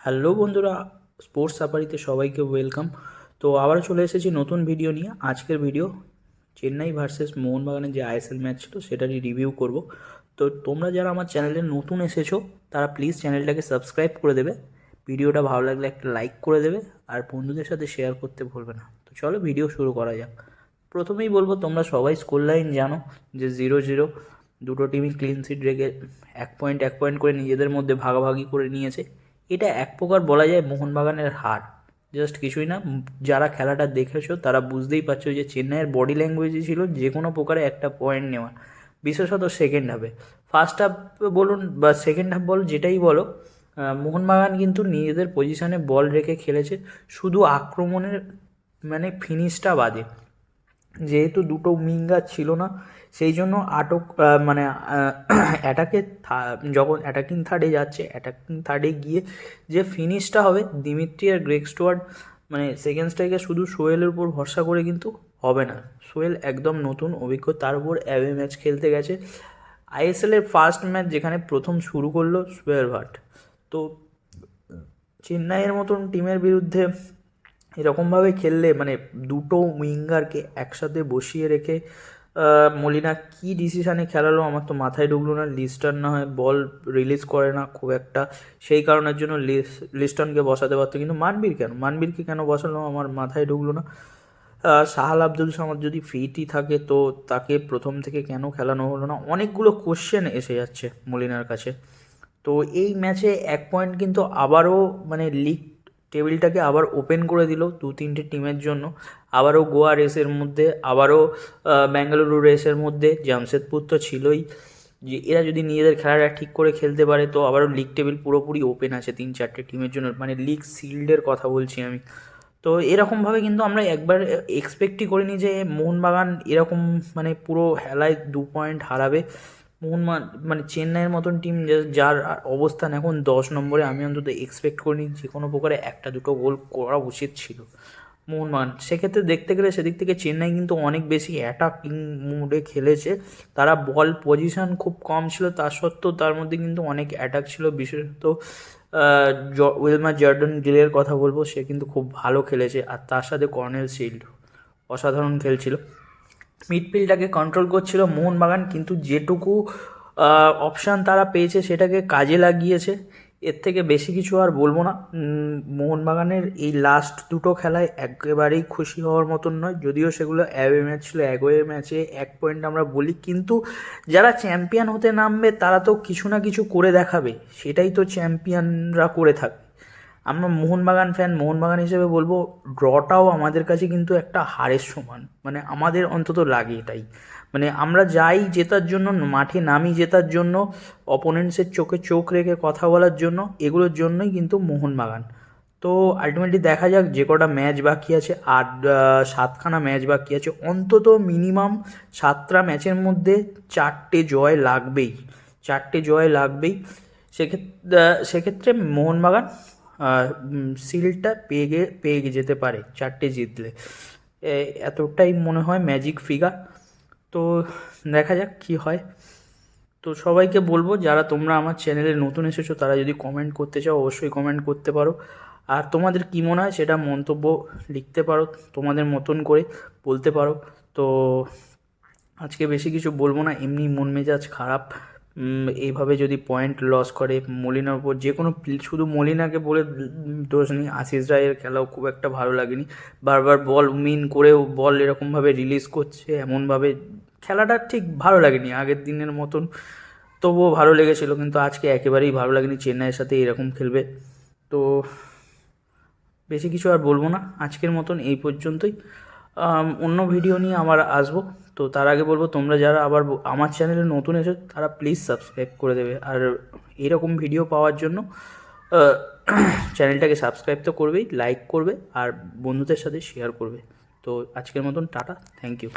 Hello বন্ধুরা, sports সাফারিতে সবাইকে welcome. তো আবারও চলে এসেছি নতুন ভিডিও নিয়ে। আজকের ভিডিও চেন্নাই ভার্সেস মোহনবাগানের যে আইএসএল ম্যাচ ছিল সেটারই রিভিউ করব। তো তোমরা যারা আমার চ্যানেলে নতুন এসেছো তারা প্লিজ চ্যানেলটাকে সাবস্ক্রাইব করে দেবে, ভিডিওটা ভালো লাগলে একটা লাইক করে দেবে, আর বন্ধুদের সাথে শেয়ার করতে ভুলবে না। তো চলো ভিডিও শুরু করা যাক। প্রথমেই বলবো, তোমরা সবাই স্কোর লাইন জানো যে 0-0, দুটো টিমই ক্লিন সিট রেখে এক পয়েন্ট করে নিজেদের মধ্যে ভাগাভাগি করে নিয়েছে। এটা এক প্রকার বলা যায় মোহনবাগানের হার, জাস্ট কিছুই না। যারা খেলাটা দেখেছো তারা বুঝতেই পারছো যে চেন্নাইয়ের বডি ল্যাঙ্গুয়েজই ছিল যে কোনো প্রকারে একটা পয়েন্ট নেওয়া, বিশেষত সেকেন্ড হাফে। ফার্স্ট হাফ বলুন বা সেকেন্ড হাফ বলো, যেটাই বলো, মোহনবাগান কিন্তু নিজেদের পজিশনে বল রেখে খেলেছে, শুধু আক্রমণের মানে ফিনিশটা বাদে। যেহেতু দুটো উইঙ্গার ছিল না, সেই জন্য মানে অ্যাটাকে যখন অ্যাটাকিং থার্ডে যাচ্ছে, অ্যাটাকিং থার্ডে গিয়ে যে ফিনিশটা হবে দিমিত্রি আর গ্রেগ স্টুয়ার্ট, মানে সেকেন্ড স্ট্রাইকে শুধু সোহেলের উপর ভরসা করে কিন্তু হবে না। সোহেল একদম নতুন অভিজ্ঞ, তার উপর অ্যাওয়ে ম্যাচ খেলতে গেছে, আইএসএলের ফার্স্ট ম্যাচ যেখানে প্রথম শুরু করলো সোহেল ভাট। তো চেন্নাইয়ের মতন টিমের বিরুদ্ধে এরকমভাবে খেললে, মানে দুটো উইঙ্গারকে একসাথে বসিয়ে রেখে মলিনা কী ডিসিশানে খেলালো আমার তো মাথায় ঢুকলো না। লিস্টন না হয় বল রিলিজ করে না খুব একটা, সেই কারণের জন্য লিস্টনকে বসাতে পারতো, কিন্তু মানবীরকে কেন বসালো আমার মাথায় ঢুকলো না। সাহাল আব্দুল সামাদ যদি ফিটই থাকে তো তাকে প্রথম থেকে কেন খেলানো হলো না, অনেকগুলো কোশ্চেন এসে যাচ্ছে মলিনার কাছে। তো এই ম্যাচে এক পয়েন্ট কিন্তু আবারও মানে লিগ টেবিলটাকে আবার ওপেন করে দিল দু তিনটে টিমের জন্য। আবারও গোয়া রেসের মধ্যে, আবারও বেঙ্গালুরু রেসের মধ্যে। জামশেদপুর তো ছিলই, যে এরা যদি নিজেদের খেলাটা ঠিক করে খেলতে পারে তো আবারও লিগ টেবিল পুরোপুরি ওপেন আছে তিন চারটে টিমের জন্য, মানে লিগ শিল্ডের কথা বলছি আমি। তো এরকমভাবে কিন্তু আমরা একবার এক্সপেক্টই করিনি যে মোহনবাগান এরকম মানে পুরো হেলায় 2 পয়েন্ট হারাবে। মানে চেন্নাইয়ের মতন টিম যার অবস্থান এখন 10 নম্বরে, আমি অন্তত এক্সপেক্ট করিনি যে কোনো প্রকারে একটা দুটো গোল করা উচিত ছিল মোহনবাগান। সেক্ষেত্রে দেখতে গেলে সেদিক থেকে চেন্নাই কিন্তু অনেক বেশি অ্যাটাকিং মুডে খেলেছে। তারা বল পজিশন খুব কম ছিল, তা সত্ত্বেও তার মধ্যে কিন্তু অনেক অ্যাটাক ছিল। বিশেষত উইলমার জর্ডন গিলের কথা বলবো, সে কিন্তু খুব ভালো খেলেছে, আর তার সাথে কর্নেল শিল্ড অসাধারণ খেলছিল। মিডফিল্ডটাকে কন্ট্রোল করছিল মোহনবাগান, কিন্তু যেটুকু অপশান তারা পেয়েছে সেটাকে কাজে লাগিয়েছে। এর থেকে বেশি কিছু আর বলবো না। মোহনবাগানের এই লাস্ট দুটো খেলায় একেবারেই খুশি হওয়ার মতন নয়, যদিও সেগুলো অ্যাওয়ে ম্যাচ ছিল। অ্যাওয়ে ম্যাচে 1 পয়েন্ট আমরা বলি, কিন্তু যারা চ্যাম্পিয়ন হতে নামবে তারা তো কিছু না কিছু করে দেখাবে, সেটাই তো চ্যাম্পিয়নরা করে থাকে। আমরা মোহনবাগান ফ্যান, মোহনবাগান হিসেবে বলবো ড্রটাও আমাদের কাছে কিন্তু একটা হারের সমান, মানে আমাদের অন্তত লাগে এটাই। মানে আমরা যাই জেতার জন্য, মাঠে নামি জেতার জন্য, অপোনেন্টসের চোখে চোখ রেখে কথা বলার জন্য, এগুলোর জন্যই কিন্তু মোহনবাগান। তো আলটিমেটলি দেখা যাক, যে কটা ম্যাচ বাকি আছে, আর 7খানা ম্যাচ বাকি আছে, অন্তত মিনিমাম 7টা ম্যাচের মধ্যে 4টে জয় লাগবেই, 4টে জয় লাগবেই। সেক্ষেত্রে মোহনবাগান সিলটা পেয়ে যেতে পারে 4টে জিতলে, এতটাই মনে হয় ম্যাজিক ফিগার। তো দেখা যাক কি হয়। তো সবাইকে বলবো, যারা তোমরা আমার চ্যানেলে নতুন এসেছো তারা যদি কমেন্ট করতে চাও অবশ্যই কমেন্ট করতে পারো, আর তোমাদের কী মনে হয় সেটা মন্তব্য লিখতে পারো, তোমাদের মতন করে বলতে পারো। তো আজকে বেশি কিছু বলবো না, এমনি মন মেজাজ খারাপ। এইভাবে যদি পয়েন্ট লস করে মলিনার উপর, যে কোনো শুধু মলিনাকে বলে দোষ নেই, আশিস রায়ের খেলাও খুব একটা ভালো লাগেনি। বারবার বল মিন করেও বল এরকমভাবে রিলিজ করছে, এমনভাবে খেলাটা ঠিক ভালো লাগেনি আগের দিনের মতন। তবুও ভালো লেগেছিল, কিন্তু আজকে একেবারেই ভালো লাগেনি চেন্নাইয়ের সাথে এরকম খেলবে। তো বেশি কিছু আর বলবো না, আজকের মতন এই পর্যন্তই। অন্য ভিডিও নিয়ে আবার আসবো। তো তার আগে বলবো, তোমরা যারা আবার আমার চ্যানেলে নতুন এসে তারা প্লিজ সাবস্ক্রাইব করে দেবে, আর এরকম ভিডিও পাওয়ার জন্য চ্যানেলটাকে সাবস্ক্রাইব তো করবেই, লাইক করবে আর বন্ধুদের সাথে শেয়ার করবে। তো আজকের মতন টাটা, থ্যাংক ইউ।